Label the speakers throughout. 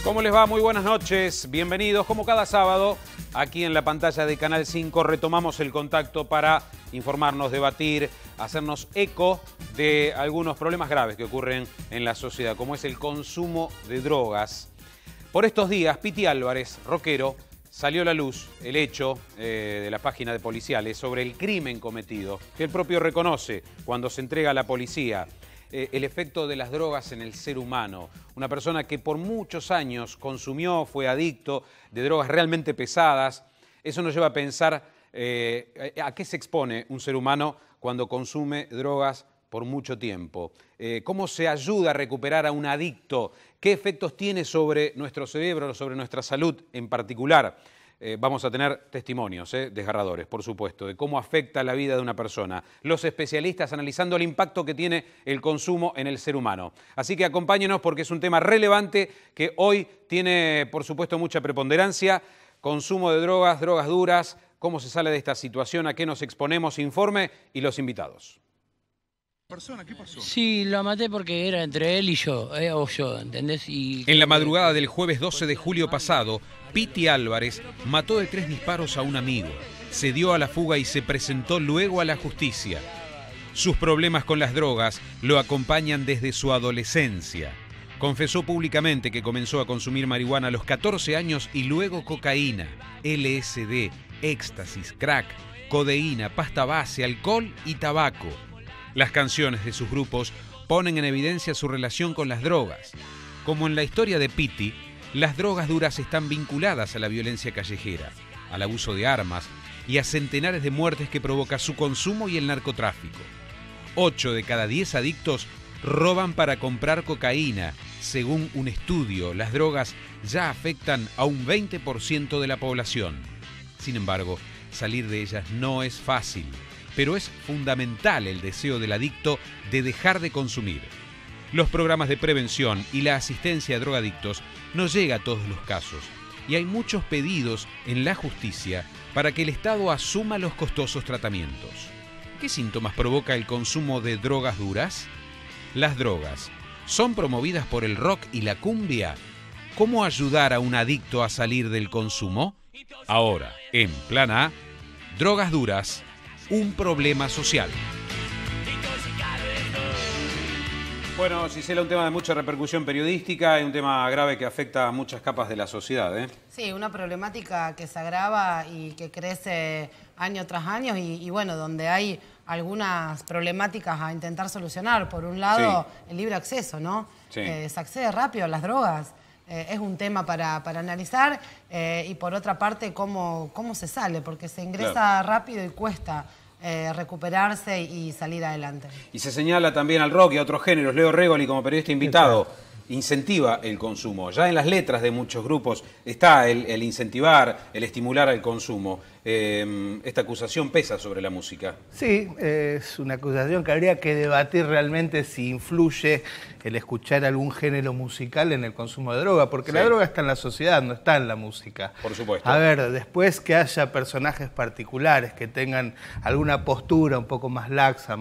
Speaker 1: ¿Cómo les va? Muy buenas noches. Bienvenidos. Como cada sábado, aquí en la pantalla de Canal 5 retomamos el contacto para informarnos, debatir, hacernos eco de algunos problemas graves que ocurren en la sociedad, como es el consumo de drogas. Por estos días, Piti Álvarez, rockero, salió a la luz el hecho de la página de policiales sobre el crimen cometido, que él propio reconoce cuando se entrega a la policía. El efecto de las drogas en el ser humano. Una persona que por muchos años consumió, fue adicto de drogas realmente pesadas. Eso nos lleva a pensar a qué se expone un ser humano cuando consume drogas por mucho tiempo. ¿Cómo se ayuda a recuperar a un adicto? ¿Qué efectos tiene sobre nuestro cerebro, sobre nuestra salud en particular? Vamos a tener testimonios desgarradores, por supuesto, de cómo afecta la vida de una persona. Los especialistas analizando el impacto que tiene el consumo en el ser humano. Así que acompáñenos porque es un tema relevante que hoy tiene, por supuesto, mucha preponderancia. Consumo de drogas, drogas duras, cómo se sale de esta situación, a qué nos exponemos, informe y los invitados.
Speaker 2: ¿Qué pasó?
Speaker 3: Sí, lo maté porque era entre él y yo, o yo, ¿entendés?
Speaker 4: En la madrugada del jueves 12 de julio pasado, Piti Álvarez mató de 3 disparos a un amigo, se dio a la fuga y se presentó luego a la justicia. Sus problemas con las drogas lo acompañan desde su adolescencia. Confesó públicamente que comenzó a consumir marihuana a los 14 años y luego cocaína, LSD, éxtasis, crack, codeína, pasta base, alcohol y tabaco. Las canciones de sus grupos ponen en evidencia su relación con las drogas. Como en la historia de Piti, las drogas duras están vinculadas a la violencia callejera, al abuso de armas y a centenares de muertes que provoca su consumo y el narcotráfico. 8 de cada 10 adictos roban para comprar cocaína. Según un estudio, las drogas ya afectan a un 20% de la población. Sin embargo, salir de ellas no es fácil. Pero es fundamental el deseo del adicto de dejar de consumir. Los programas de prevención y la asistencia a drogadictos no llega a todos los casos y hay muchos pedidos en la justicia para que el Estado asuma los costosos tratamientos. ¿Qué síntomas provoca el consumo de drogas duras? Las drogas son promovidas por el rock y la cumbia. ¿Cómo ayudar a un adicto a salir del consumo? Ahora, en Plan A, drogas duras. Un problema social.
Speaker 1: Bueno, Gisela, un tema de mucha repercusión periodística y un tema grave que afecta a muchas capas de la sociedad, ¿eh?
Speaker 5: Sí, una problemática que se agrava y que crece año tras año y bueno, donde hay algunas problemáticas a intentar solucionar. Por un lado, sí, el libre acceso, ¿no? Sí. Se accede rápido a las drogas. Es un tema para analizar y por otra parte cómo se sale, porque se ingresa, claro, rápido y cuesta recuperarse y salir adelante. Y se señala también al rock y a otros géneros. Leo Regoli, como periodista invitado, incentiva el consumo. Ya en las letras de muchos grupos está el incentivar, el estimular al consumo. Esta acusación pesa sobre la música.
Speaker 2: Sí, es una acusación que habría que debatir realmente si influye el escuchar algún género musical en el consumo de droga, porque sí, la droga está en la sociedad, no está en la música. Por supuesto. A ver, después que haya personajes particulares que tengan alguna postura un poco más laxa,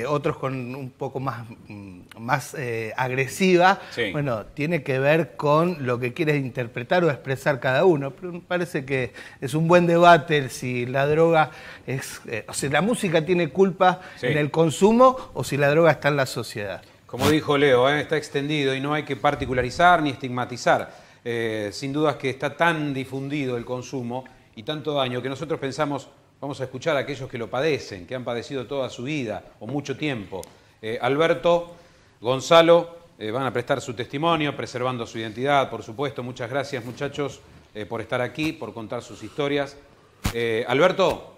Speaker 2: otros con un poco más agresiva, sí, bueno, tiene que ver con lo que quiere interpretar o expresar cada uno. Pero me parece que es un buen debate si la droga es, o si la música tiene culpa, sí, en el consumo o si la droga está en la sociedad.
Speaker 1: Como dijo Leo, está extendido y no hay que particularizar ni estigmatizar. Sin dudas que está tan difundido el consumo y tanto daño que nosotros pensamos, vamos a escuchar a aquellos que lo padecen, que han padecido toda su vida o mucho tiempo. Alberto, Gonzalo, van a prestar su testimonio, preservando su identidad, por supuesto. Muchas gracias, muchachos, por estar aquí, por contar sus historias. Alberto,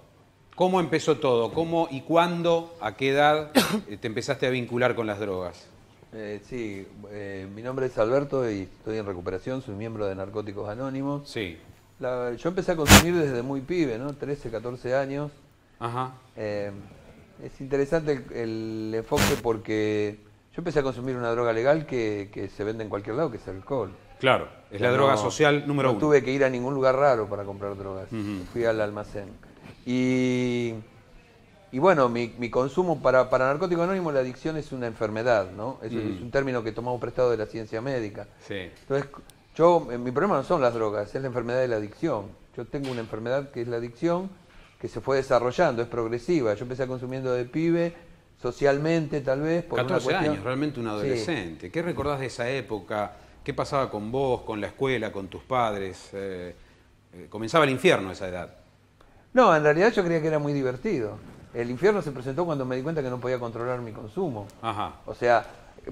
Speaker 1: ¿cómo empezó todo? ¿Cómo y cuándo, a qué edad te empezaste a vincular con las drogas?
Speaker 6: Mi nombre es Alberto y estoy en recuperación, soy miembro de Narcóticos Anónimos. Sí. Yo empecé a consumir desde muy pibe, ¿no? 13, 14 años. Ajá. Es interesante el enfoque porque yo empecé a consumir una droga legal que se vende en cualquier lado, que es el alcohol.
Speaker 1: Claro, es la droga social número uno.
Speaker 6: No tuve que ir a ningún lugar raro para comprar drogas. Fui al almacén. Y bueno, mi consumo para Narcóticos Anónimos, la adicción es una enfermedad, ¿no? Es un término que tomamos prestado de la ciencia médica. Sí. Entonces, Mi problema no son las drogas, es la enfermedad de la adicción. Yo tengo una enfermedad que es la adicción, que se fue desarrollando, es progresiva. Yo empecé consumiendo de pibe, socialmente tal vez. Por
Speaker 1: 14
Speaker 6: una
Speaker 1: años, realmente un adolescente. Sí. ¿Qué recordás de esa época? ¿Qué pasaba con vos, con la escuela, con tus padres? Comenzaba el infierno a esa edad.
Speaker 6: No, en realidad yo creía que era muy divertido. El infierno se presentó cuando me di cuenta que no podía controlar mi consumo.
Speaker 1: Ajá.
Speaker 6: O sea,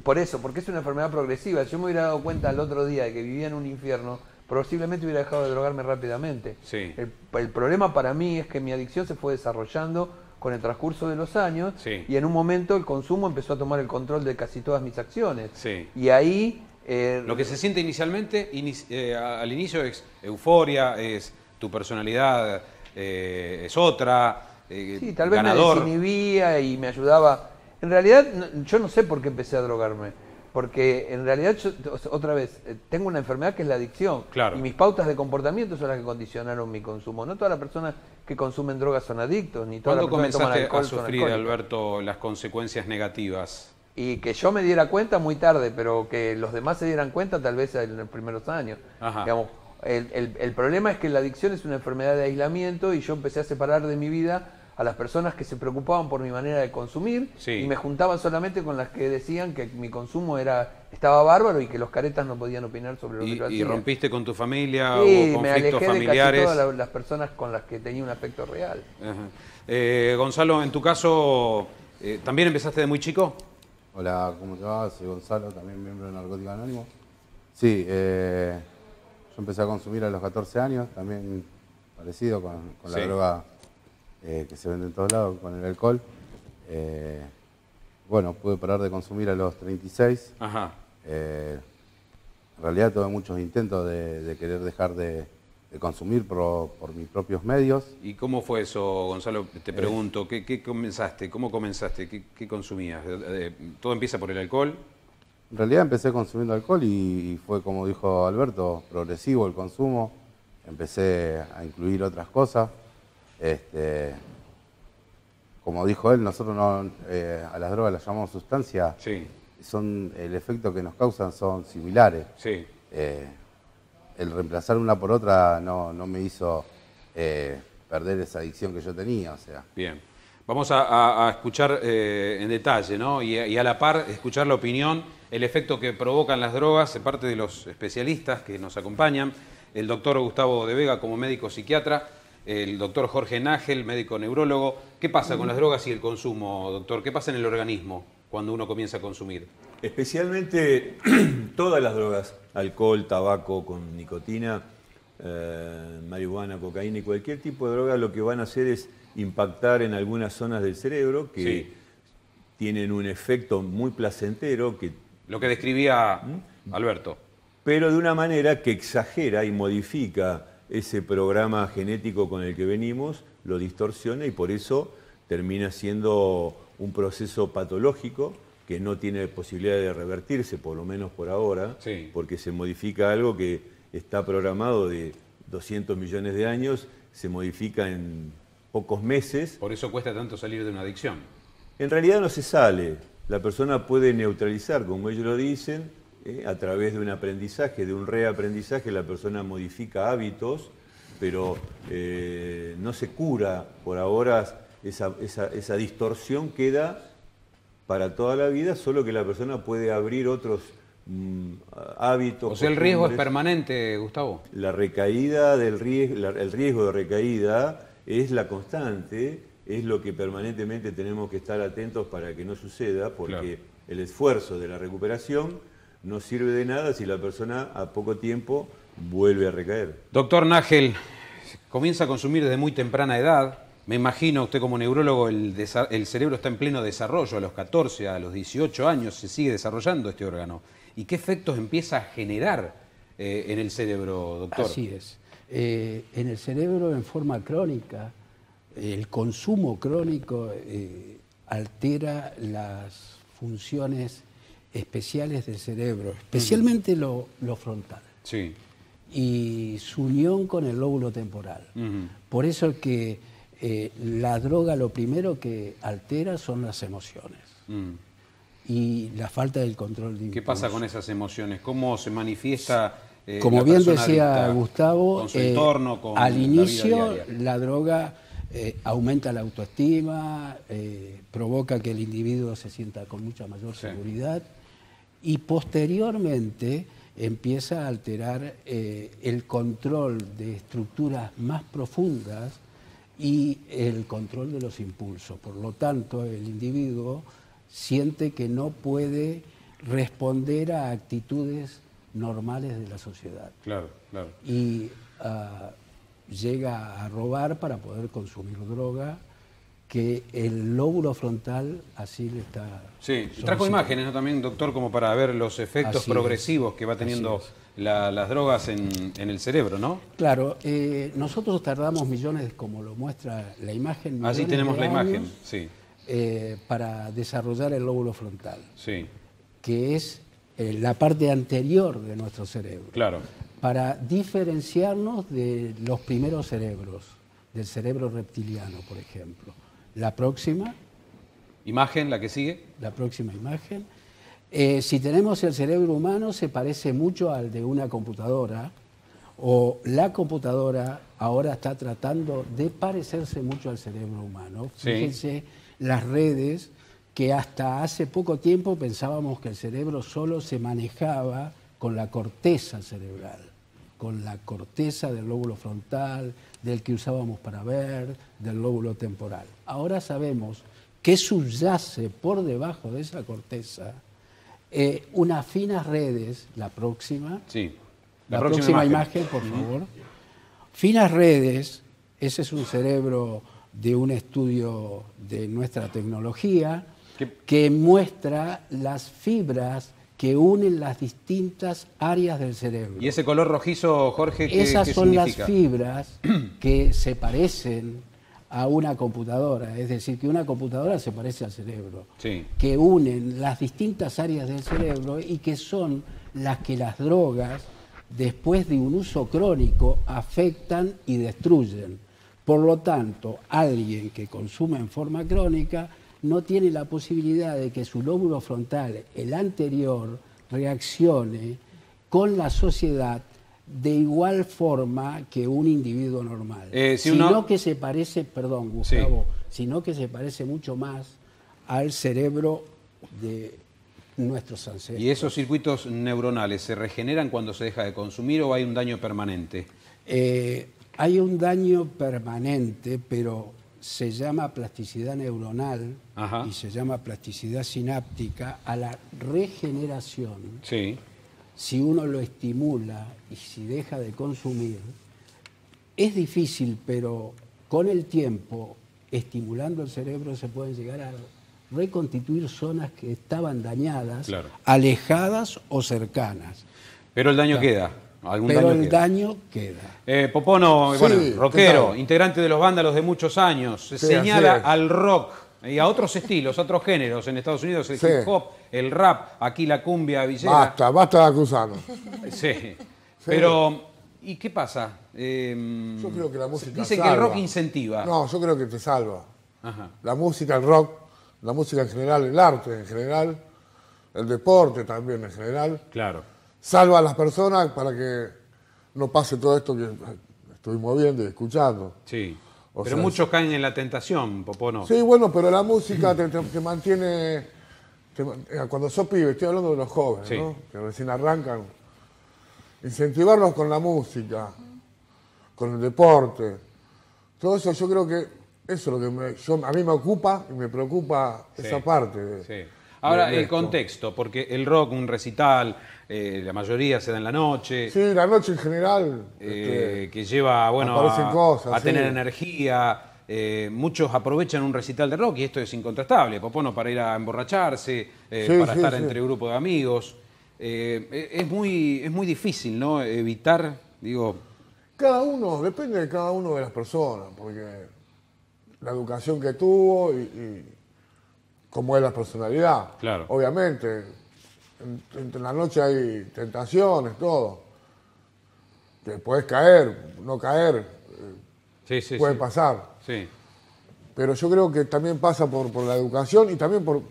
Speaker 6: por eso, porque es una enfermedad progresiva. Si yo me hubiera dado cuenta el otro día de que vivía en un infierno, posiblemente hubiera dejado de drogarme rápidamente.
Speaker 1: Sí.
Speaker 6: El problema para mí es que mi adicción se fue desarrollando con el transcurso de los años,
Speaker 1: sí,
Speaker 6: y en un momento el consumo empezó a tomar el control de casi todas mis acciones.
Speaker 1: Sí.
Speaker 6: Y ahí...
Speaker 1: lo que se siente inicialmente, al inicio es euforia, es tu personalidad, es otra,
Speaker 6: sí, tal vez
Speaker 1: ganador.
Speaker 6: Me desinhibía y me ayudaba. En realidad, yo no sé por qué empecé a drogarme. Porque en realidad, yo, otra vez, tengo una enfermedad que es la adicción.
Speaker 1: Claro.
Speaker 6: Y mis pautas de comportamiento son las que condicionaron mi consumo. No todas las personas que consumen drogas son adictos, ni todas las personas que toman alcohol
Speaker 1: son alcohólicos. ¿Cuándo comenzaste a sufrir, Alberto, las consecuencias negativas?
Speaker 6: Y que yo me diera cuenta muy tarde, pero que los demás se dieran cuenta tal vez en los primeros años.
Speaker 1: Ajá.
Speaker 6: Digamos, el problema es que la adicción es una enfermedad de aislamiento y yo empecé a separar de mi vida a las personas que se preocupaban por mi manera de consumir,
Speaker 1: sí,
Speaker 6: y me juntaba solamente con las que decían que mi consumo estaba bárbaro y que los caretas no podían opinar sobre lo que yo hacía.
Speaker 1: ¿Y rompiste con tu familia?
Speaker 6: Sí,
Speaker 1: ¿Hubo conflictos
Speaker 6: me alejé
Speaker 1: familiares?
Speaker 6: de casi todas las personas con las que tenía un afecto real.
Speaker 1: Gonzalo, en tu caso, ¿también empezaste de muy chico?
Speaker 7: Hola, ¿cómo te va? Soy Gonzalo, también miembro de Narcóticos Anónimos. Sí, yo empecé a consumir a los 14 años, también parecido con la droga que se vende en todos lados, con el alcohol. Bueno, pude parar de consumir a los 36.
Speaker 1: Ajá.
Speaker 7: En realidad tuve muchos intentos de querer dejar de consumir por mis propios medios.
Speaker 1: ¿Y cómo fue eso, Gonzalo? Te pregunto, ¿qué comenzaste? ¿Cómo comenzaste? ¿Qué consumías? ¿Todo empieza por el alcohol?
Speaker 7: En realidad empecé consumiendo alcohol y fue, como dijo Alberto, progresivo el consumo. Empecé a incluir otras cosas. Como dijo él, nosotros a las drogas las llamamos sustancias.
Speaker 1: Sí.
Speaker 7: El efecto que nos causan son similares.
Speaker 1: Sí.
Speaker 7: El reemplazar una por otra no me hizo perder esa adicción que yo tenía. O sea.
Speaker 1: Bien. Vamos a escuchar en detalle, ¿no? Y a la par escuchar la opinión, el efecto que provocan las drogas de parte de los especialistas que nos acompañan. El doctor Gustavo de Vega como médico psiquiatra, el doctor Jorge Nájel, médico neurólogo. ¿Qué pasa con las drogas y el consumo, doctor? ¿Qué pasa en el organismo cuando uno comienza a consumir?
Speaker 8: Especialmente todas las drogas, alcohol, tabaco con nicotina, marihuana, cocaína y cualquier tipo de droga, lo que van a hacer es impactar en algunas zonas del cerebro que tienen un efecto muy placentero.
Speaker 1: Lo que describía Alberto.
Speaker 8: Pero de una manera que exagera y modifica ese programa genético con el que venimos, lo distorsiona y por eso termina siendo un proceso patológico que no tiene posibilidad de revertirse, por lo menos por ahora, porque se modifica algo que está programado de 200 millones de años, se modifica en pocos meses.
Speaker 1: Por eso cuesta tanto salir de una adicción.
Speaker 8: En realidad no se sale. La persona puede neutralizar, como ellos lo dicen, a través de un aprendizaje, de un reaprendizaje, la persona modifica hábitos, pero no se cura por ahora. Esa distorsión queda para toda la vida, solo que la persona puede abrir otros hábitos.
Speaker 1: O sea, el riesgo es permanente, Gustavo.
Speaker 8: La recaída el riesgo de recaída es la constante, es lo que permanentemente tenemos que estar atentos para que no suceda, porque el esfuerzo de la recuperación no sirve de nada si la persona a poco tiempo vuelve a recaer.
Speaker 1: Doctor Nájel, comienza a consumir desde muy temprana edad. Me imagino, usted como neurólogo, el cerebro está en pleno desarrollo. A los 14, a los 18 años se sigue desarrollando este órgano. ¿Y qué efectos empieza a generar en el cerebro, doctor?
Speaker 9: Así es. En el cerebro, en forma crónica, el consumo crónico altera las funciones especiales del cerebro, especialmente lo frontal.
Speaker 1: Sí.
Speaker 9: Y su unión con el lóbulo temporal. Por eso es que la droga lo primero que altera son las emociones. Y la falta del control de impulso.
Speaker 1: ¿Qué pasa con esas emociones? ¿Cómo se manifiesta
Speaker 9: como bien decía Gustavo,
Speaker 1: con su entorno, con
Speaker 9: al inicio
Speaker 1: la vida diaria.
Speaker 9: la droga aumenta la autoestima, provoca que el individuo se sienta con mucha mayor seguridad y posteriormente empieza a alterar el control de estructuras más profundas y el control de los impulsos. Por lo tanto, el individuo siente que no puede responder a actitudes normales de la sociedad.
Speaker 1: Claro, claro.
Speaker 9: Y llega a robar para poder consumir droga, que el lóbulo frontal así le está...
Speaker 1: Sí, trajo imágenes, ¿no? También, doctor, como para ver los efectos progresivos que va teniendo las drogas en el cerebro, ¿no?
Speaker 9: Claro, nosotros tardamos millones, como lo muestra la imagen,
Speaker 1: así tenemos la imagen, sí.
Speaker 9: Para desarrollar el lóbulo frontal,
Speaker 1: sí,
Speaker 9: que es la parte anterior de nuestro cerebro.
Speaker 1: Claro.
Speaker 9: Para diferenciarnos de los primeros cerebros, del cerebro reptiliano, por ejemplo. La próxima.
Speaker 1: Imagen, la que sigue.
Speaker 9: La próxima imagen. Si tenemos el cerebro humano, se parece mucho al de una computadora, o la computadora ahora está tratando de parecerse mucho al cerebro humano. Fíjense las redes que hasta hace poco tiempo pensábamos que el cerebro solo se manejaba con la corteza cerebral, con la corteza del lóbulo frontal, del que usábamos para ver, del lóbulo temporal. Ahora sabemos que subyace por debajo de esa corteza unas finas redes, la próxima, la próxima imagen, por favor. Finas redes, ese es un cerebro de un estudio de nuestra tecnología que muestra las fibras que unen las distintas áreas del cerebro.
Speaker 1: ¿Y ese color rojizo, Jorge, qué
Speaker 9: Esas son
Speaker 1: significa?
Speaker 9: las fibras que se parecen a una computadora, es decir, que una computadora se parece al cerebro, que unen las distintas áreas del cerebro y que son las que las drogas, después de un uso crónico, afectan y destruyen. Por lo tanto, alguien que consume en forma crónica no tiene la posibilidad de que su lóbulo frontal, el anterior, reaccione con la sociedad de igual forma que un individuo normal. Sino que se parece, perdón, Gustavo, sino que se parece mucho más al cerebro de nuestros ancestros.
Speaker 1: ¿Y esos circuitos neuronales se regeneran cuando se deja de consumir o hay un daño permanente?
Speaker 9: Hay un daño permanente, pero se llama plasticidad neuronal y se llama plasticidad sináptica a la regeneración. Si uno lo estimula y si deja de consumir, es difícil, pero con el tiempo, estimulando el cerebro, se pueden llegar a reconstituir zonas que estaban dañadas, alejadas o cercanas.
Speaker 1: Pero el daño queda.
Speaker 9: Daño queda.
Speaker 1: Popono, rockero, integrante de los Vándalos de muchos años, señala al rock y a otros estilos, a otros géneros. En Estados Unidos el hip hop, el rap, aquí la cumbia villera.
Speaker 10: Basta de acusarnos.
Speaker 1: Pero, ¿y qué pasa?
Speaker 10: Yo creo que la música
Speaker 1: dicen
Speaker 10: salva.
Speaker 1: que el rock incentiva.
Speaker 10: No, yo creo que te salva. La música, el rock, la música en general, el arte en general, el deporte también en general. Salva a las personas para que no pase todo esto que estuvimos viendo y escuchando.
Speaker 1: Pero muchos caen en la tentación, Popono.
Speaker 10: Sí, bueno, pero la música te mantiene... cuando sos pibe, estoy hablando de los jóvenes, ¿no? Que recién arrancan. Incentivarlos con la música, con el deporte. Todo eso yo creo que eso es lo que a mí me ocupa y me preocupa esa parte.
Speaker 1: Ahora, el contexto, porque el rock, un recital, la mayoría se da en la noche.
Speaker 10: Sí, la noche en general.
Speaker 1: Que lleva, a tener energía. Muchos aprovechan un recital de rock y esto es incontrastable. Popono, para ir a emborracharse, para estar entre grupos de amigos. Es muy difícil, ¿no? Evitar,
Speaker 10: depende de cada uno de las personas, porque la educación que tuvo y cómo es la personalidad. Obviamente, en la noche hay tentaciones, todo. Que puedes caer, no caer, puede pasar. Pero yo creo que también pasa por la educación y también por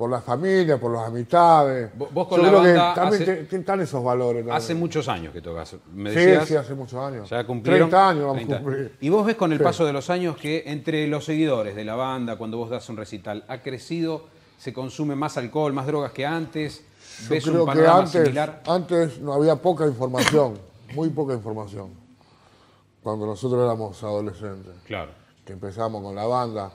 Speaker 10: por la familia, por las amistades.
Speaker 1: Vos con la banda
Speaker 10: también están esos valores. También.
Speaker 1: Hace muchos años que tocas. ¿Me decías?
Speaker 10: Sí, hace muchos años.
Speaker 1: Ya cumplieron
Speaker 10: 30 años vamos a cumplir.
Speaker 1: Y vos ves con el paso de los años que entre los seguidores de la banda, cuando vos das un recital, ha crecido, se consume más alcohol, más drogas que antes. ¿Ves un panorama similar?
Speaker 10: Antes no había poca información, muy poca información. Cuando nosotros éramos adolescentes.
Speaker 1: Claro.
Speaker 10: Que empezamos con la banda.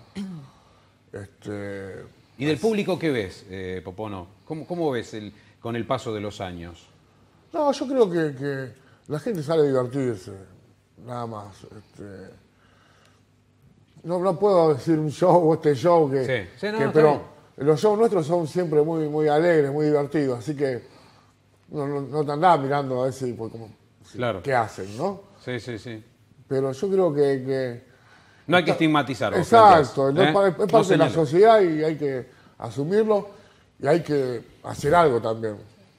Speaker 1: ¿Y del público qué ves, Popono? ¿Cómo ves con el paso de los años?
Speaker 10: No, yo creo que la gente sale a divertirse, nada más. No puedo decir un show o este show pero los shows nuestros son siempre muy, muy alegres, muy divertidos, así que no te andás mirando a ver
Speaker 1: claro.
Speaker 10: qué hacen, ¿no?
Speaker 1: Sí.
Speaker 10: Pero yo creo que
Speaker 1: no hay que estigmatizarlo.
Speaker 10: Exacto, es parte de la sociedad y hay que asumirlo y hay que hacer algo también.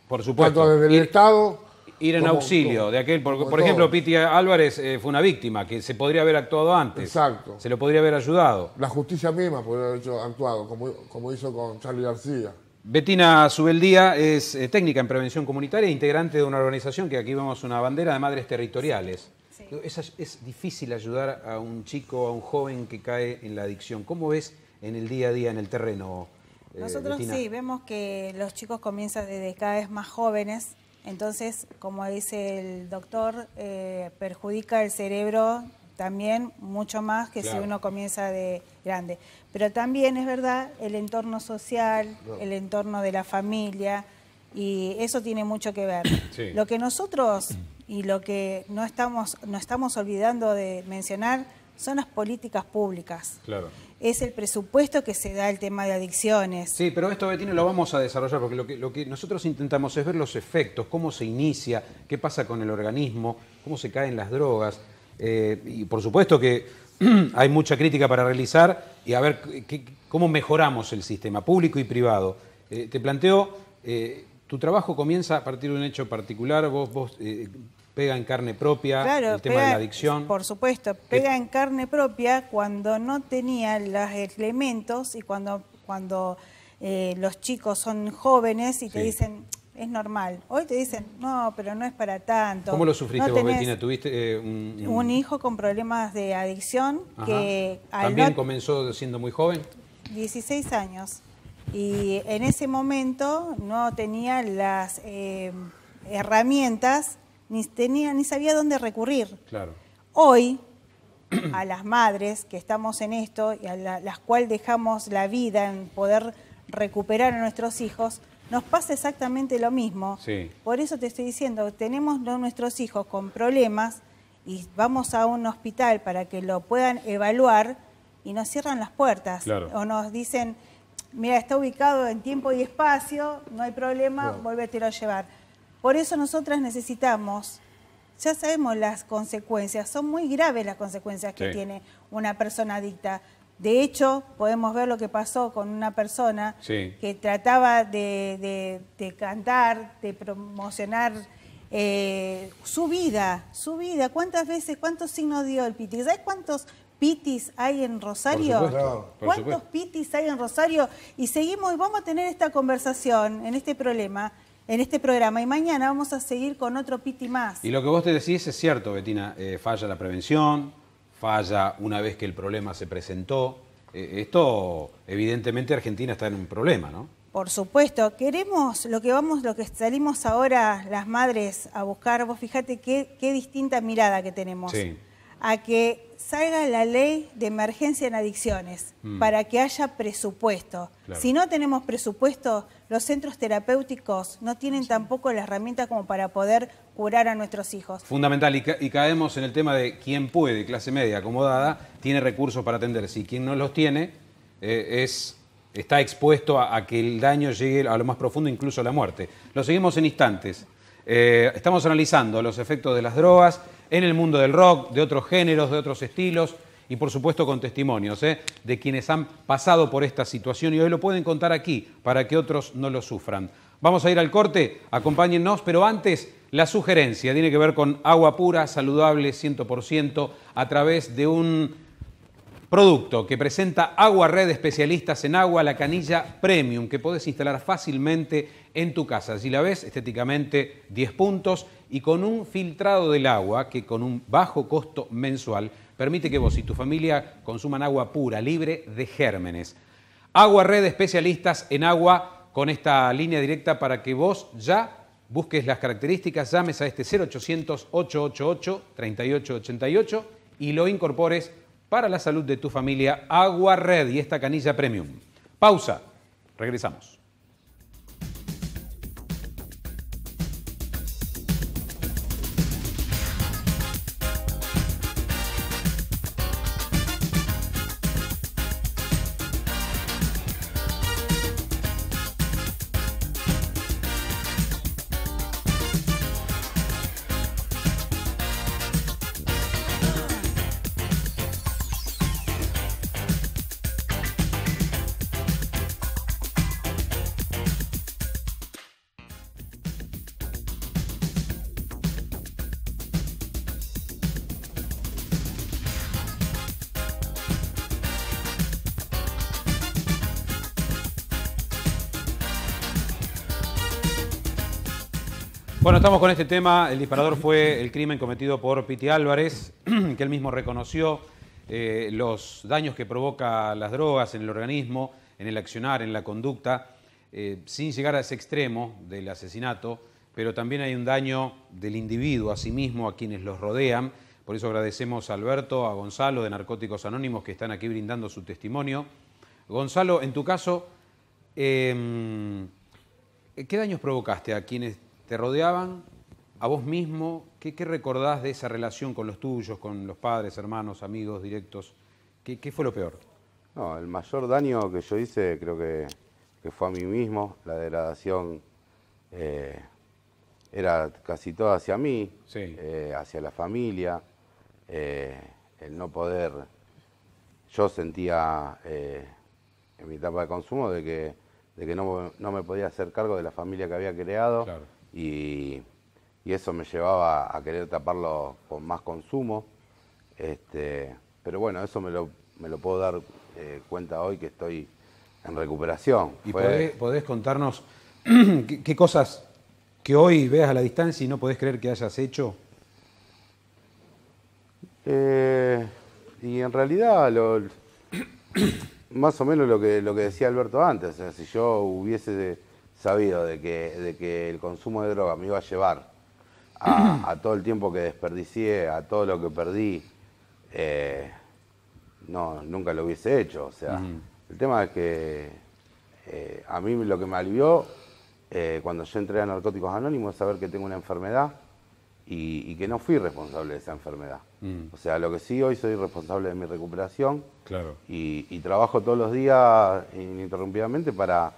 Speaker 1: Por supuesto.
Speaker 10: Tanto desde el Estado...
Speaker 1: Ir en auxilio de aquel, por ejemplo, Piti Álvarez fue una víctima que se podría haber actuado antes.
Speaker 10: Exacto.
Speaker 1: Se lo podría haber ayudado.
Speaker 10: La justicia misma podría haber actuado, como hizo con Charly García.
Speaker 1: Betina Subeldía es técnica en prevención comunitaria e integrante de una organización que aquí vemos una bandera de madres territoriales. Sí. Es difícil ayudar a un chico, a un joven que cae en la adicción. ¿Cómo ves en el día a día, en el terreno,
Speaker 11: Nosotros
Speaker 1: Betina?
Speaker 11: Sí, vemos que los chicos comienzan desde cada vez más jóvenes. Entonces, como dice el doctor, perjudica el cerebro también mucho más que si uno comienza de grande. Pero también es verdad el entorno social, el entorno de la familia, y eso tiene mucho que ver. Sí. Lo que nosotros y lo que no estamos olvidando de mencionar son las políticas públicas.
Speaker 1: Claro.
Speaker 11: Es el presupuesto que se da el tema de adicciones.
Speaker 1: Sí, pero esto, Betina, lo vamos a desarrollar porque lo que nosotros intentamos es ver los efectos, cómo se inicia, qué pasa con el organismo, cómo se caen las drogas. Y por supuesto que hay mucha crítica para realizar y a ver cómo mejoramos el sistema público y privado. Te planteo, tu trabajo comienza a partir de un hecho particular, vos pega en carne propia, el tema de la adicción.
Speaker 11: Por supuesto, pega en carne propia cuando no tenía los elementos y cuando los chicos son jóvenes y te dicen, es normal. Hoy te dicen, no, pero no es para tanto.
Speaker 1: ¿Cómo lo sufriste vos, Betina? ¿Tuviste
Speaker 11: un hijo con problemas de adicción? Que
Speaker 1: ¿También comenzó siendo muy joven?
Speaker 11: 16 años. Y en ese momento no tenía las herramientas, ni sabía dónde recurrir.
Speaker 1: Claro.
Speaker 11: Hoy, a las madres que estamos en esto y a las cuales dejamos la vida en poder recuperar a nuestros hijos, nos pasa exactamente lo mismo.
Speaker 1: Sí.
Speaker 11: Por eso te estoy diciendo, tenemos nuestros hijos con problemas y vamos a un hospital para que lo puedan evaluar y nos cierran las puertas.
Speaker 1: Claro.
Speaker 11: O nos dicen, mira, está ubicado en tiempo y espacio, no hay problema, volvételo a llevar. Por eso nosotras necesitamos, ya sabemos las consecuencias, son muy graves las consecuencias que tiene una persona adicta. De hecho, podemos ver lo que pasó con una persona que trataba de cantar, de promocionar su vida. ¿Cuántos signos dio el Piti? ¿Sabes cuántos pitis hay en Rosario?
Speaker 1: Por supuesto.
Speaker 11: ¿Cuántos pitis hay en Rosario? Y seguimos y vamos a tener esta conversación en este programa, y mañana vamos a seguir con otro piti más.
Speaker 1: Y lo que vos te decís es cierto, Betina, falla la prevención, falla una vez que el problema se presentó. Esto, evidentemente, Argentina está en un problema, ¿no?
Speaker 11: Por supuesto. Queremos, lo que salimos ahora las madres a buscar, vos fíjate qué distinta mirada que tenemos.
Speaker 1: Sí.
Speaker 11: A que salga la ley de emergencia en adicciones, para que haya presupuesto. Claro. Si no tenemos presupuesto, los centros terapéuticos no tienen tampoco las herramientas como para poder curar a nuestros hijos.
Speaker 1: Fundamental, y caemos en el tema de quién puede, clase media acomodada, tiene recursos para atender. Si quien no los tiene, está expuesto a que el daño llegue a lo más profundo, incluso a la muerte. Lo seguimos en instantes. Estamos analizando los efectos de las drogas en el mundo del rock, de otros géneros, de otros estilos y por supuesto con testimonios de quienes han pasado por esta situación y hoy lo pueden contar aquí para que otros no lo sufran. Vamos a ir al corte, acompáñennos, pero antes la sugerencia tiene que ver con agua pura, saludable, 100%, a través de un Producto que presenta Agua Red, especialistas en agua, la canilla Premium, que podés instalar fácilmente en tu casa. Si la ves, estéticamente 10 puntos y con un filtrado del agua que con un bajo costo mensual permite que vos y tu familia consuman agua pura, libre de gérmenes. Agua Red, especialistas en agua, con esta línea directa para que vos ya busques las características, llames a este 0800-888-3888 y lo incorpores para la salud de tu familia. Agua Red y esta canilla Premium. Pausa, regresamos. Bueno, estamos con este tema. El disparador fue el crimen cometido por Piti Álvarez, que él mismo reconoció los daños que provoca las drogas en el organismo, en el accionar, en la conducta, sin llegar a ese extremo del asesinato, pero también hay un daño del individuo a sí mismo, a quienes los rodean. Por eso agradecemos a Alberto, a Gonzalo de Narcóticos Anónimos que están aquí brindando su testimonio. Gonzalo, en tu caso, ¿qué daños provocaste a quienes te rodeaban, a vos mismo? ¿Qué recordás de esa relación con los tuyos, con los padres, hermanos, amigos directos? ¿Qué fue lo peor?
Speaker 7: No, el mayor daño que yo hice creo que fue a mí mismo. La degradación era casi toda hacia mí, sí. Hacia la familia, el no poder. Yo sentía en mi etapa de consumo de que no me podía hacer cargo de la familia que había creado. Claro. Y eso me llevaba a querer taparlo con más consumo. Pero bueno, eso me lo puedo dar cuenta hoy que estoy en recuperación.
Speaker 1: ¿Y podés contarnos qué cosas que hoy veas a la distancia y no podés creer que hayas hecho?
Speaker 7: Y en realidad, más o menos lo que decía Alberto antes. O sea, si yo hubiese sabido de que el consumo de droga me iba a llevar a todo el tiempo que desperdicié, a todo lo que perdí, nunca lo hubiese hecho. O sea, el tema es que a mí lo que me alivió cuando yo entré a Narcóticos Anónimos es saber que tengo una enfermedad y que no fui responsable de esa enfermedad. O sea, lo que sí, hoy soy responsable de mi recuperación. Claro. Y trabajo todos los días ininterrumpidamente para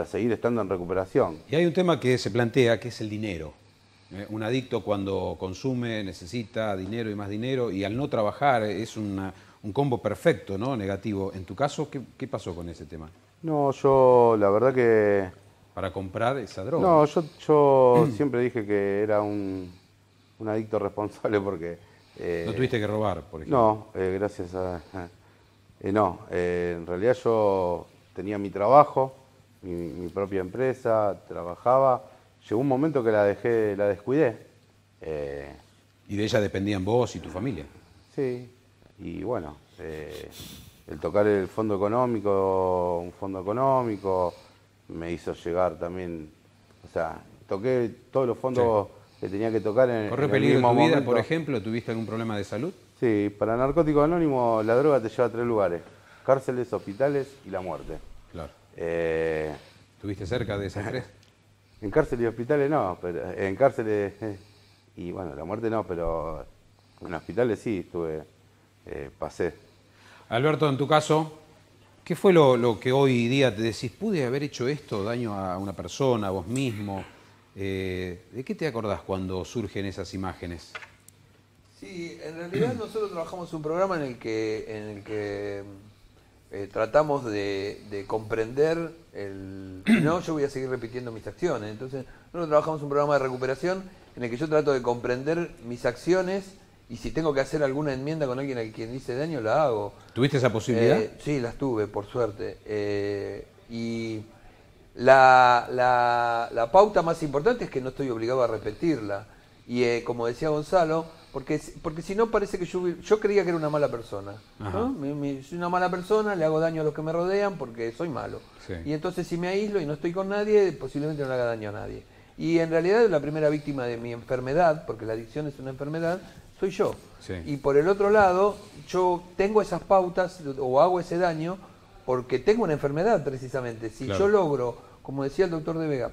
Speaker 7: seguir estando en recuperación.
Speaker 1: Y hay un tema que se plantea, que es el dinero. Un adicto cuando consume necesita dinero y más dinero, y al no trabajar es un combo perfecto, ¿no? Negativo. En tu caso, ¿qué pasó con ese tema?
Speaker 7: No, yo la verdad que...
Speaker 1: ¿Para comprar esa droga?
Speaker 7: No, yo siempre dije que era un adicto responsable porque...
Speaker 1: ¿No tuviste que robar, por ejemplo?
Speaker 7: No, gracias a... no, en realidad yo tenía mi trabajo, mi propia empresa, trabajaba. Llegó un momento que la descuidé.
Speaker 1: ¿Y de ella dependían vos y tu familia?
Speaker 7: Sí, y bueno, el tocar un fondo económico, me hizo llegar también, o sea, toqué todos los fondos que tenía que tocar en
Speaker 1: ¿Corre
Speaker 7: el
Speaker 1: peligro
Speaker 7: mismo
Speaker 1: tu vida,
Speaker 7: momento.
Speaker 1: por ejemplo? ¿Tuviste algún problema de salud?
Speaker 7: Sí, para Narcóticos Anónimos la droga te lleva a 3 lugares: cárceles, hospitales y la muerte.
Speaker 1: Claro. ¿Estuviste cerca de esas 3?
Speaker 7: En cárceles y hospitales no, pero en cárceles y bueno, la muerte no, pero en hospitales sí estuve, pasé.
Speaker 1: Alberto, en tu caso, ¿qué fue lo que hoy día te decís? ¿Pude haber hecho esto, daño a una persona, a vos mismo? ¿De qué te acordás cuando surgen esas imágenes?
Speaker 6: Sí, en realidad nosotros trabajamos un programa en el que tratamos de comprender no, yo voy a seguir repitiendo mis acciones. Entonces, nosotros trabajamos un programa de recuperación en el que yo trato de comprender mis acciones y si tengo que hacer alguna enmienda con alguien a quien hice daño, la hago.
Speaker 1: ¿Tuviste esa posibilidad?
Speaker 6: Sí, las tuve, por suerte. Y la pauta más importante es que no estoy obligado a repetirla. Y como decía Gonzalo, porque si no parece que yo creía que era una mala persona, ¿no? Soy una mala persona, le hago daño a los que me rodean porque soy malo. Sí. Y entonces si me aíslo y no estoy con nadie, posiblemente no le haga daño a nadie. Y en realidad la primera víctima de mi enfermedad, porque la adicción es una enfermedad, soy yo. Sí. Y por el otro lado, yo tengo esas pautas o hago ese daño porque tengo una enfermedad precisamente. Si yo logro, como decía el doctor De Vega,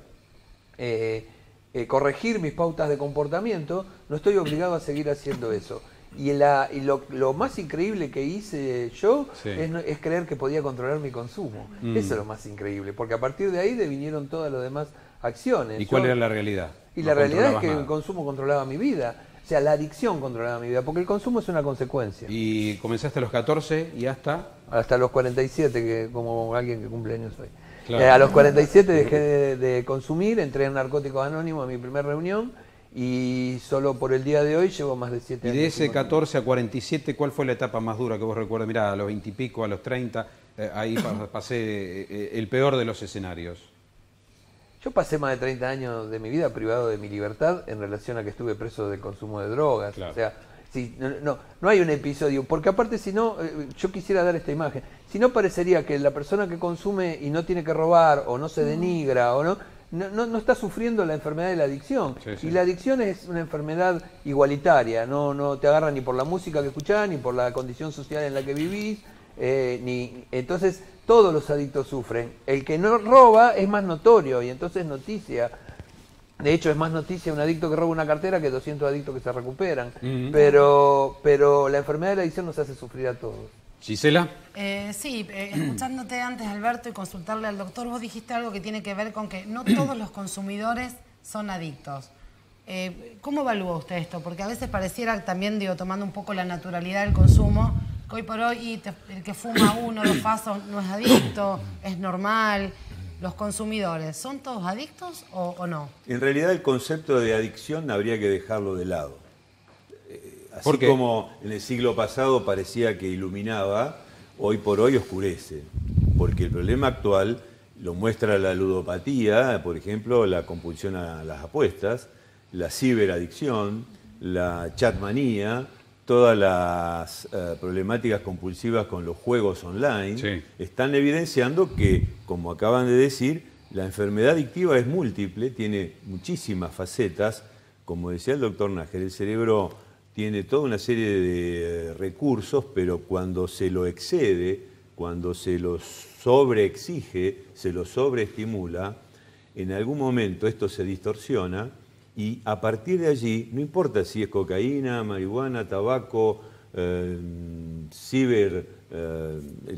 Speaker 6: corregir mis pautas de comportamiento, no estoy obligado a seguir haciendo eso. Y lo más increíble que hice yo es creer que podía controlar mi consumo. Eso es lo más increíble, porque a partir de ahí vinieron todas las demás acciones.
Speaker 1: ¿Y cuál era la realidad?
Speaker 6: Y la realidad es que el consumo controlaba mi vida. O sea, la adicción controlaba mi vida, porque el consumo es una consecuencia.
Speaker 1: ¿Y comenzaste a los 14 y hasta?
Speaker 6: Hasta los 47, que como alguien que cumple años hoy. Claro. A los 47 dejé de consumir, entré en Narcóticos Anónimos a mi primera reunión y solo por el día de hoy llevo más de 7 años.
Speaker 1: ¿Y de ese 14 a 47 cuál fue la etapa más dura que vos recuerdas? Mirá, a los 20 y pico, a los 30, ahí pasé el peor de los escenarios.
Speaker 6: Yo pasé más de 30 años de mi vida privado de mi libertad en relación a que estuve preso del consumo de drogas. Claro. O sea, si, no hay un episodio, porque aparte si no, yo quisiera dar esta imagen, si no parecería que la persona que consume y no tiene que robar o no se denigra o no está sufriendo la enfermedad de la adicción. Sí, sí. Y la adicción es una enfermedad igualitaria, no te agarra ni por la música que escuchás, ni por la condición social en la que vivís, entonces todos los adictos sufren. El que no roba es más notorio y entonces noticia. De hecho, es más noticia un adicto que roba una cartera que 200 adictos que se recuperan. Pero la enfermedad de la adicción nos hace sufrir a todos.
Speaker 1: ¿Gisela?
Speaker 5: Sí, escuchándote antes, Alberto, y consultarle al doctor, vos dijiste algo que tiene que ver con que no todos los consumidores son adictos. ¿Cómo evalúa usted esto? Porque a veces pareciera también, tomando un poco la naturalidad del consumo, que hoy por hoy el que fuma 1 o 2 pasos no es adicto, es normal. ¿Los consumidores son todos adictos o no?
Speaker 8: En realidad el concepto de adicción habría que dejarlo de lado. Así como en el siglo pasado parecía que iluminaba, hoy por hoy oscurece. Porque el problema actual lo muestra la ludopatía, por ejemplo, la compulsión a las apuestas, la ciberadicción, la chatmanía, todas las problemáticas compulsivas con los juegos online, están evidenciando que, como acaban de decir, la enfermedad adictiva es múltiple, tiene muchísimas facetas. Como decía el doctor Nájer, el cerebro tiene toda una serie de recursos, pero cuando se lo excede, cuando se lo sobreexige, se lo sobreestimula, en algún momento esto se distorsiona y a partir de allí, no importa si es cocaína, marihuana, tabaco, el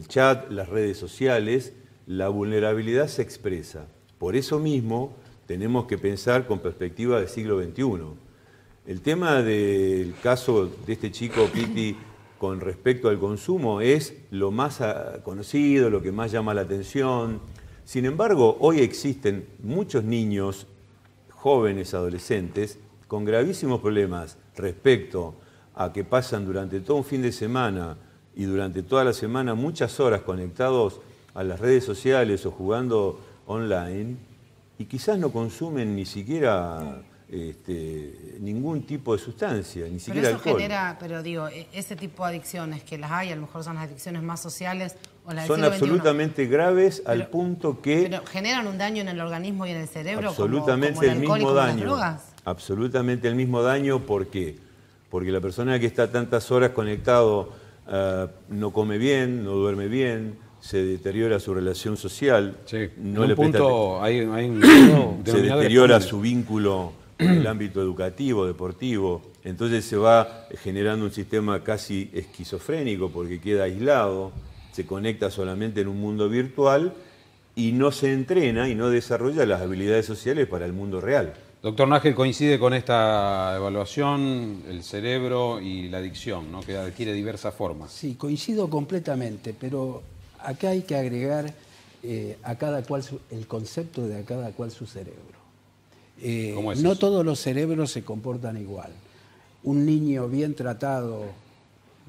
Speaker 8: chat, las redes sociales, la vulnerabilidad se expresa. Por eso mismo tenemos que pensar con perspectiva del siglo XXI. El tema del caso de este chico Piti con respecto al consumo es lo más conocido, lo que más llama la atención. Sin embargo, hoy existen muchos niños, jóvenes, adolescentes, con gravísimos problemas respecto a que pasan durante todo un fin de semana y durante toda la semana muchas horas conectados a las redes sociales o jugando online y quizás no consumen ni siquiera ningún tipo de sustancia, ni siquiera alcohol.
Speaker 5: Pero digo, ese tipo de adicciones que las hay, a lo mejor son las adicciones más sociales o las
Speaker 8: son absolutamente graves al punto que...
Speaker 5: Pero generan un daño en el organismo y en el cerebro
Speaker 8: absolutamente
Speaker 5: como el
Speaker 8: mismo
Speaker 5: alcohol y como
Speaker 8: daño,
Speaker 5: las drogas.
Speaker 8: Absolutamente el mismo daño, ¿por qué? Porque la persona que está tantas horas conectado no come bien, no duerme bien, se deteriora su relación social, no le se deteriora su vínculo en el ámbito educativo, deportivo, entonces se va generando un sistema casi esquizofrénico porque queda aislado, se conecta solamente en un mundo virtual y no se entrena y no desarrolla las habilidades sociales para el mundo real.
Speaker 1: Doctor Nájer, ¿coincide con esta evaluación el cerebro y la adicción, ¿no? Que adquiere diversas formas?
Speaker 9: Sí, coincido completamente, pero acá hay que agregar a cada cual el concepto de a cada cual su cerebro.
Speaker 1: ¿Cómo es
Speaker 9: no
Speaker 1: eso?
Speaker 9: todos los cerebros se comportan igual. Un niño bien tratado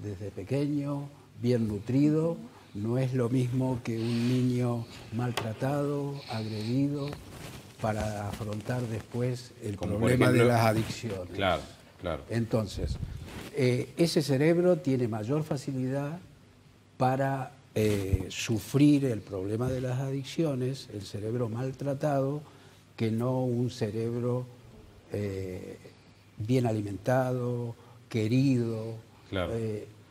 Speaker 9: desde pequeño, bien nutrido, no es lo mismo que un niño maltratado, agredido, para afrontar después el problema de las adicciones.
Speaker 1: Claro, claro.
Speaker 9: Entonces, ese cerebro tiene mayor facilidad para sufrir el problema de las adicciones, el cerebro maltratado, que no un cerebro bien alimentado, querido,
Speaker 1: claro.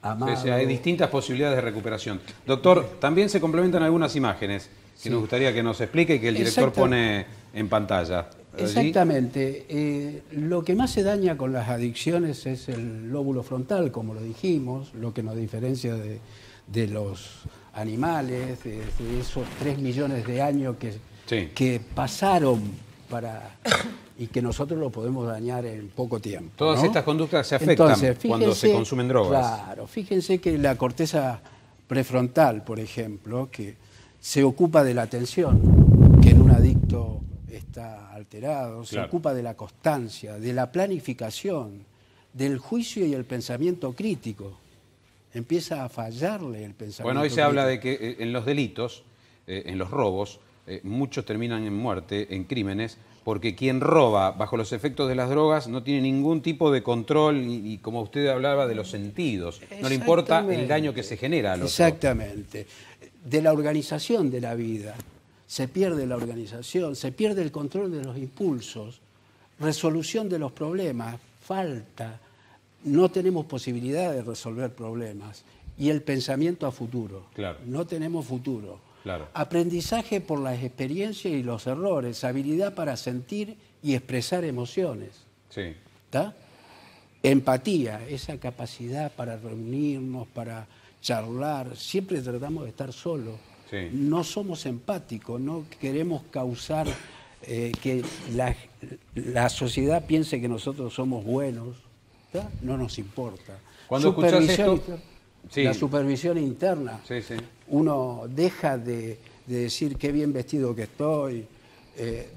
Speaker 9: Amado.
Speaker 1: O sea, hay distintas posibilidades de recuperación. Doctor, también se complementan algunas imágenes que nos gustaría que nos explique y que el director pone en pantalla.
Speaker 9: Exactamente. Lo que más se daña con las adicciones es el lóbulo frontal, como lo dijimos, lo que nos diferencia de los animales, de esos 3 millones de años que pasaron y que nosotros lo podemos dañar en poco tiempo.
Speaker 1: Todas estas conductas se afectan cuando se consumen drogas.
Speaker 9: Claro, fíjense que la corteza prefrontal, por ejemplo, que se ocupa de la atención, que en un adicto está alterado, se ocupa de la constancia, de la planificación, del juicio y el pensamiento crítico. Empieza a fallarle el pensamiento.
Speaker 1: Bueno, hoy se habla de que en los delitos, en los robos, muchos terminan en muerte, en crímenes, porque quien roba bajo los efectos de las drogas no tiene ningún tipo de control y como usted hablaba, de los sentidos. No le importa el daño que se genera a los otros.
Speaker 9: Exactamente. De la organización de la vida. Se pierde la organización, se pierde el control de los impulsos, resolución de los problemas, falta, no tenemos posibilidad de resolver problemas. Y el pensamiento a futuro.
Speaker 1: Claro.
Speaker 9: No tenemos futuro.
Speaker 1: Claro.
Speaker 9: Aprendizaje por las experiencias y los errores, habilidad para sentir y expresar emociones.
Speaker 1: Sí.
Speaker 9: ¿Tá? Empatía, esa capacidad para reunirnos, para charlar. Siempre tratamos de estar solos.
Speaker 1: Sí.
Speaker 9: No somos empáticos, no queremos causar que la sociedad piense que nosotros somos buenos. ¿Tá? No nos importa.
Speaker 1: Cuando escuchás esto...
Speaker 9: Sí. La supervisión interna.
Speaker 1: Sí, sí.
Speaker 9: Uno deja de decir qué bien vestido que estoy.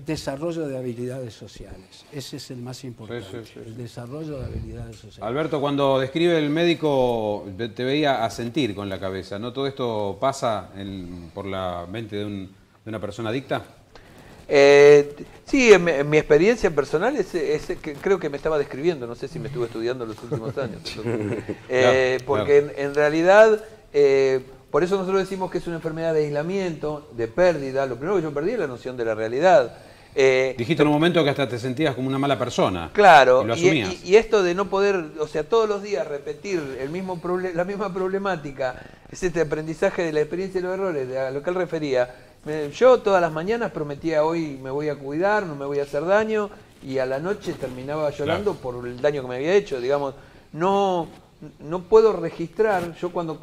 Speaker 9: Desarrollo de habilidades sociales. Ese es el más importante. Sí. El desarrollo de habilidades sociales.
Speaker 1: Alberto, cuando describe el médico, te veía asentir con la cabeza. ¿No todo esto pasa por la mente de una persona adicta?
Speaker 6: Sí, en mi experiencia personal es que creo que me estaba describiendo, no sé si me estuve estudiando los últimos años. Porque en realidad, por eso nosotros decimos que es una enfermedad de aislamiento, de pérdida. Lo primero que yo perdí es la noción de la realidad.
Speaker 1: Dijiste en un momento que hasta te sentías como una mala persona.
Speaker 6: Claro,
Speaker 1: y lo asumías.
Speaker 6: Y esto de no poder, o sea, todos los días repetir la misma problemática, es este aprendizaje de la experiencia y los errores, a lo que él refería. Yo todas las mañanas prometía hoy me voy a cuidar, no me voy a hacer daño, y a la noche terminaba llorando por el daño que me había hecho. Digamos, no puedo registrar, yo cuando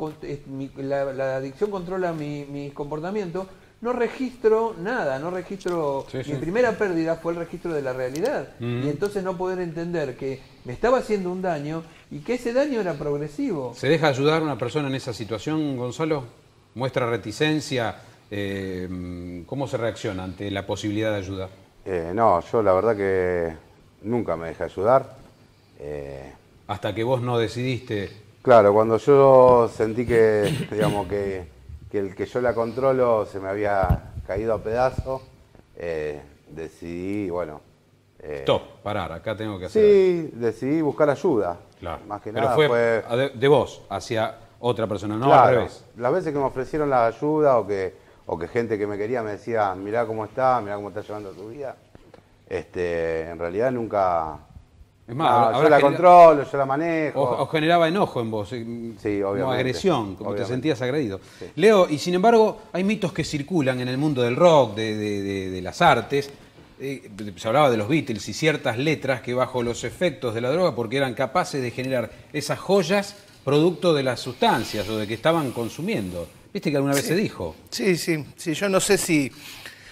Speaker 6: la adicción controla mi comportamiento, no registro nada, no registro... Mi primera pérdida fue el registro de la realidad. Y entonces no poder entender que me estaba haciendo un daño y que ese daño era progresivo.
Speaker 1: ¿Se deja ayudar a una persona en esa situación, Gonzalo? ¿Muestra reticencia? ¿Cómo se reacciona ante la posibilidad de ayuda?
Speaker 7: No, yo la verdad que nunca me dejé ayudar.
Speaker 1: Hasta que vos no decidiste...
Speaker 7: Claro, cuando yo sentí que, digamos, que el que yo la controlo se me había caído a pedazos, decidí, bueno...
Speaker 1: Stop, parar, acá tengo que hacer...
Speaker 7: Sí, decidí buscar ayuda.
Speaker 1: Claro.
Speaker 7: Más que
Speaker 1: Pero
Speaker 7: nada
Speaker 1: fue de vos hacia otra persona, no
Speaker 7: claro,
Speaker 1: al revés.
Speaker 7: Las veces que me ofrecieron la ayuda o que gente que me quería me decía, mirá cómo está llevando tu vida, en realidad nunca...
Speaker 1: Es más,
Speaker 7: yo la controlo, yo la manejo.
Speaker 1: O generaba enojo en vos,
Speaker 7: sí, obviamente,
Speaker 1: como agresión, como
Speaker 7: obviamente.
Speaker 1: Te sentías agredido.
Speaker 7: Sí.
Speaker 1: Leo, y sin embargo, hay mitos que circulan en el mundo del rock, de las artes. Se hablaba de los Beatles y ciertas letras que bajo los efectos de la droga, porque eran capaces de generar esas joyas producto de las sustancias o de que estaban consumiendo. ¿Viste que alguna vez se dijo?
Speaker 2: Sí, yo no sé si...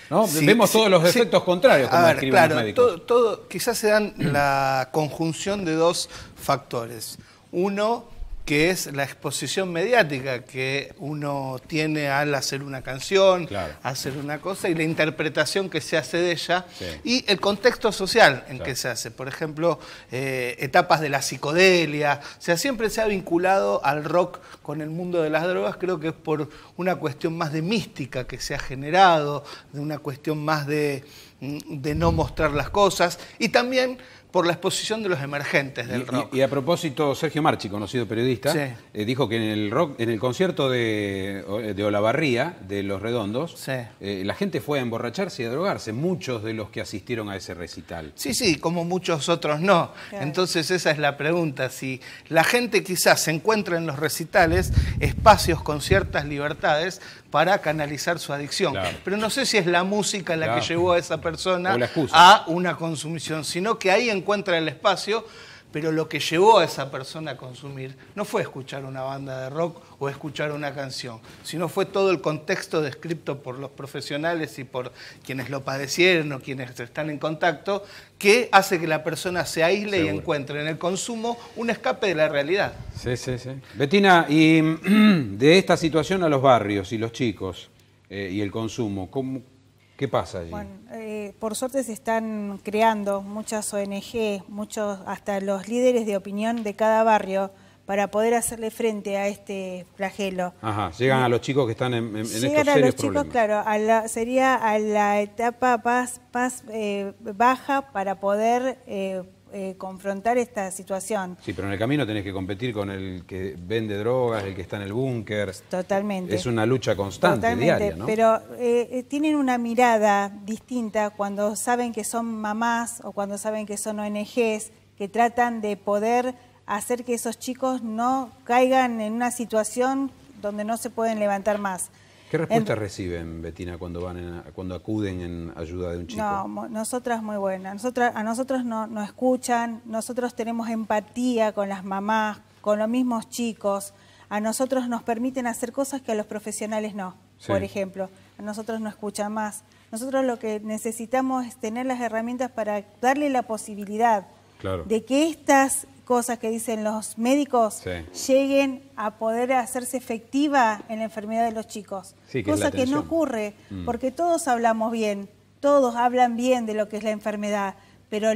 Speaker 1: ¿No? Vemos todos los efectos contrarios, como escriben los médicos.
Speaker 2: Quizás se dan la conjunción de dos factores. Uno, que es la exposición mediática que uno tiene al hacer una canción, hacer una cosa, y la interpretación que se hace de ella, y el contexto social en que se hace. Por ejemplo, etapas de la psicodelia, o sea, siempre se ha vinculado al rock con el mundo de las drogas, creo que es por una cuestión más de mística que se ha generado, de una cuestión más de no mostrar las cosas, y también por la exposición de los emergentes del rock.
Speaker 1: Y a propósito, Sergio Marchi, conocido periodista, dijo que en el concierto de Olavarría, de Los Redondos, la gente fue a emborracharse y a drogarse, muchos de los que asistieron a ese recital.
Speaker 2: Sí, como muchos otros no. Entonces esa es la pregunta, si la gente quizás se encuentra en los recitales espacios con ciertas libertades para canalizar su adicción. Pero no sé si es la música la que llevó a esa persona a una consumición, sino que ahí encuentra el espacio, pero lo que llevó a esa persona a consumir no fue escuchar una banda de rock o escuchar una canción, sino fue todo el contexto descrito por los profesionales y por quienes lo padecieron o quienes están en contacto, que hace que la persona se aísle y encuentre en el consumo un escape de la realidad.
Speaker 1: Sí. Betina, y de esta situación a los barrios y los chicos y el consumo, ¿qué pasa allí?
Speaker 11: Bueno, por suerte se están creando muchas ONG, hasta los líderes de opinión de cada barrio, para poder hacerle frente a este flagelo.
Speaker 1: Llegan a los chicos que están en estos serios problemas.
Speaker 11: Llegan a los chicos, claro, sería a la etapa baja para poder confrontar esta situación.
Speaker 1: Sí, pero en el camino tenés que competir con el que vende drogas, el que está en el búnker.
Speaker 11: Totalmente.
Speaker 1: Es una lucha constante, diaria, ¿no?
Speaker 11: Pero tienen una mirada distinta cuando saben que son mamás o cuando saben que son ONGs, que tratan de poder hacer que esos chicos no caigan en una situación donde no se pueden levantar más.
Speaker 1: ¿Qué respuesta reciben, Betina, cuando acuden en ayuda de un chico?
Speaker 11: No, nosotras muy buenas. A nosotros nos escuchan, nosotros tenemos empatía con las mamás, con los mismos chicos. A nosotros nos permiten hacer cosas que a los profesionales no. Por ejemplo, a nosotros nos escuchan más. Nosotros lo que necesitamos es tener las herramientas para darle la posibilidad de que estas cosas que dicen los médicos lleguen a poder hacerse efectiva en la enfermedad de los chicos. Cosa que no ocurre, porque todos hablamos bien, todos hablan bien de lo que es la enfermedad, pero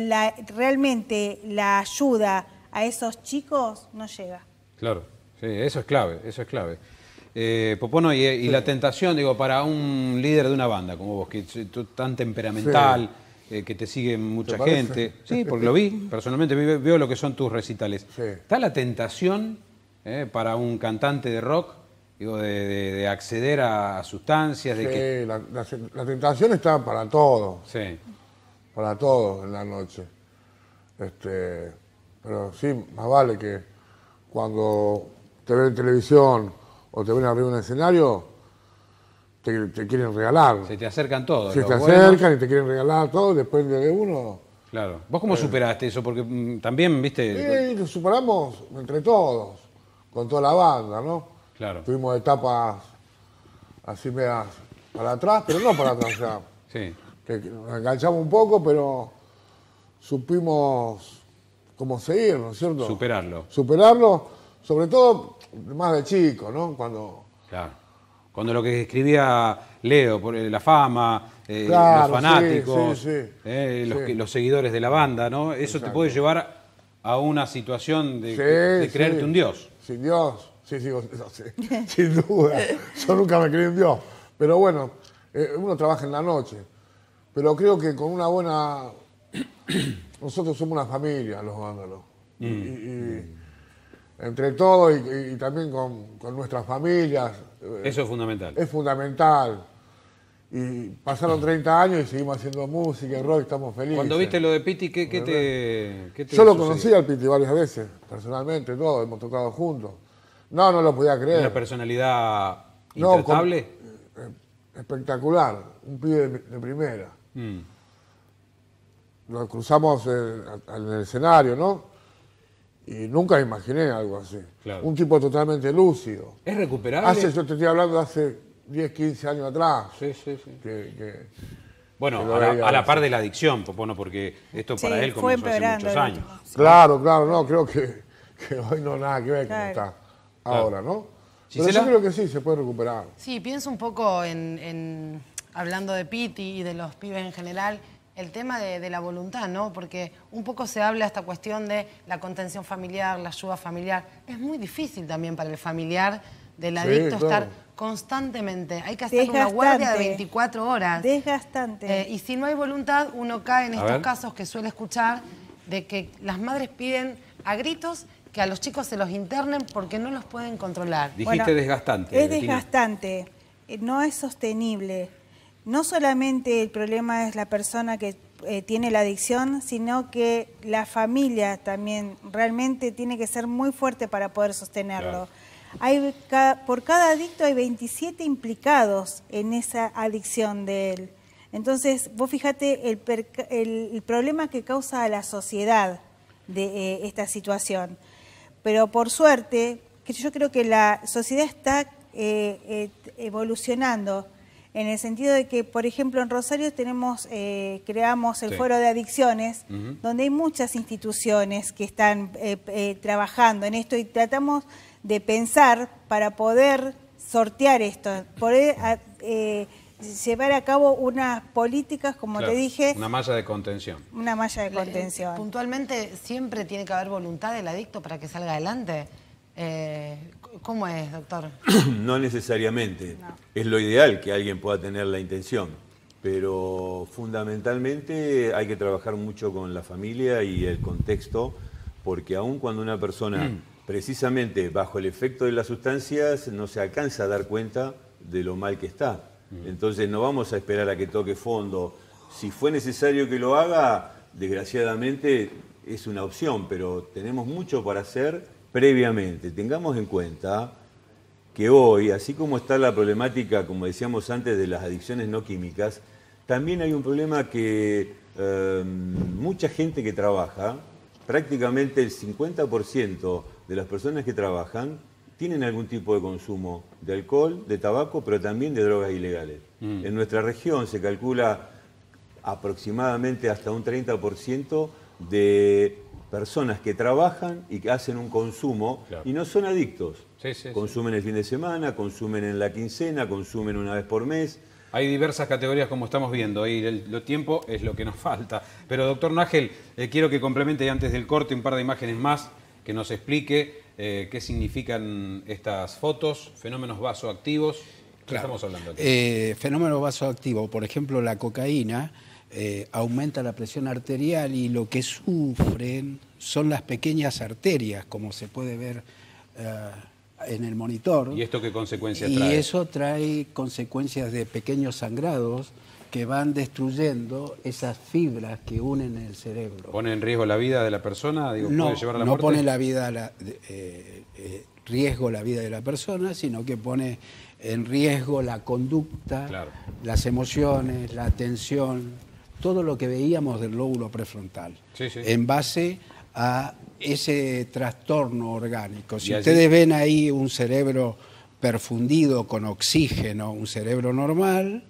Speaker 11: realmente la ayuda a esos chicos no llega.
Speaker 1: Claro, sí, eso es clave, Popono, y la tentación, digo, para un líder de una banda como vos, que es tan temperamental, que te sigue mucha gente. Sí, porque lo vi, personalmente veo lo que son tus recitales. ¿Está la tentación para un cantante de rock, digo, de acceder a sustancias?
Speaker 10: La tentación está para todo. Para todo en la noche. Pero sí, más vale que cuando te ven en televisión o te ven arriba en un escenario, te quieren regalar.
Speaker 1: Se te acercan todos.
Speaker 10: Se te acercan y te quieren regalar todo, depende de uno.
Speaker 1: Claro. ¿Vos cómo superaste eso? Porque también, viste...
Speaker 10: Sí, lo superamos entre todos, con toda la banda, ¿no?
Speaker 1: Claro.
Speaker 10: Tuvimos etapas así medias para atrás, pero no para atrás, ya. Que nos enganchamos un poco, pero supimos cómo seguir, ¿no es cierto?
Speaker 1: Superarlo,
Speaker 10: sobre todo más de chico, ¿no?
Speaker 1: Cuando lo que escribía Leo, por la fama, los fanáticos, los seguidores de la banda, ¿no? Eso te puede llevar a una situación de creerte un dios.
Speaker 10: Sin Dios, sin duda. Yo nunca me creí un dios. Pero bueno, uno trabaja en la noche. Pero creo que con una buena... Nosotros somos una familia, los vándalos. Entre todos y también con nuestras familias.
Speaker 1: Eso es fundamental.
Speaker 10: Es fundamental. Y pasaron 30 años y seguimos haciendo música y rock, estamos felices.
Speaker 1: Cuando viste lo de Piti, ¿qué te
Speaker 10: Yo lo conocí al Piti varias veces, personalmente, todos, hemos tocado juntos. No lo podía creer.
Speaker 1: ¿Una personalidad intratable?
Speaker 10: Espectacular, un pibe de primera. Nos cruzamos en el escenario, ¿no? Y nunca imaginé algo así. Un tipo totalmente lúcido.
Speaker 1: ¿Es recuperable?
Speaker 10: Yo te estoy hablando de hace 10, 15 años atrás.
Speaker 1: Bueno, a la par de la adicción, Popono, porque esto para él comenzó hace muchos años.
Speaker 10: Claro, no, creo que hoy no nada que ver con está. ahora, ¿no? Pero yo creo que sí, se puede recuperar.
Speaker 5: Sí, pienso un poco hablando de Piti y de los pibes en general, el tema de la voluntad, ¿no? Porque un poco se habla esta cuestión de la contención familiar, la ayuda familiar. Es muy difícil también para el familiar del adicto estar constantemente. Hay que hacer una guardia de 24 horas.
Speaker 11: Desgastante.
Speaker 5: Y si no hay voluntad, uno cae en estos casos que suele escuchar de que las madres piden a gritos que a los chicos se los internen porque no los pueden controlar.
Speaker 1: Dijiste desgastante.
Speaker 11: Es desgastante, no es sostenible. No solamente el problema es la persona que tiene la adicción, sino que la familia también realmente tiene que ser muy fuerte para poder sostenerlo. Claro. Por cada adicto hay 27 implicados en esa adicción de él. Entonces, vos fíjate el problema que causa a la sociedad de esta situación. Pero por suerte, yo creo que la sociedad está evolucionando en el sentido de que, por ejemplo, en Rosario creamos el Foro de Adicciones, donde hay muchas instituciones que están trabajando en esto y tratamos de pensar para poder sortear esto, poder llevar a cabo unas políticas, como te dije...
Speaker 1: Una malla de contención.
Speaker 11: Una malla de contención.
Speaker 5: Puntualmente, ¿siempre tiene que haber voluntad del adicto para que salga adelante? ¿Cómo es, doctor?
Speaker 8: No necesariamente. No. Es lo ideal que alguien pueda tener la intención, pero fundamentalmente hay que trabajar mucho con la familia y el contexto, porque aun cuando una persona, precisamente bajo el efecto de las sustancias, no se alcanza a dar cuenta de lo mal que está. Entonces no vamos a esperar a que toque fondo. Si fue necesario que lo haga, desgraciadamente es una opción, pero tenemos mucho para hacer previamente. Tengamos en cuenta que hoy, así como está la problemática, como decíamos antes, de las adicciones no químicas, también hay un problema que mucha gente que trabaja, prácticamente el 50% de las personas que trabajan, tienen algún tipo de consumo de alcohol, de tabaco, pero también de drogas ilegales. En nuestra región se calcula aproximadamente hasta un 30% de personas que trabajan y que hacen un consumo y no son adictos. Consumen el fin de semana, consumen en la quincena, consumen una vez por mes.
Speaker 1: Hay diversas categorías como estamos viendo y el tiempo es lo que nos falta. Pero doctor Nájel, quiero que complemente antes del corte un par de imágenes más, que nos explique qué significan estas fotos, fenómenos vasoactivos. ¿Qué estamos hablando aquí?
Speaker 9: Fenómenos vasoactivos, por ejemplo, la cocaína aumenta la presión arterial y lo que sufren son las pequeñas arterias, como se puede ver en el monitor.
Speaker 1: ¿Y esto qué consecuencias trae?
Speaker 9: Y eso trae consecuencias de pequeños sangrados que van destruyendo esas fibras que unen el cerebro.
Speaker 1: ¿Pone en riesgo la vida de la persona? Digo,
Speaker 9: no,
Speaker 1: ¿puede llevar a la
Speaker 9: muerte?
Speaker 1: muerte?
Speaker 9: Pone la vida riesgo la vida de la persona, sino que pone en riesgo la conducta, las emociones, la atención, todo lo que veíamos del lóbulo prefrontal, en base a ese trastorno orgánico. Si ustedes ven ahí un cerebro perfundido con oxígeno, un cerebro normal,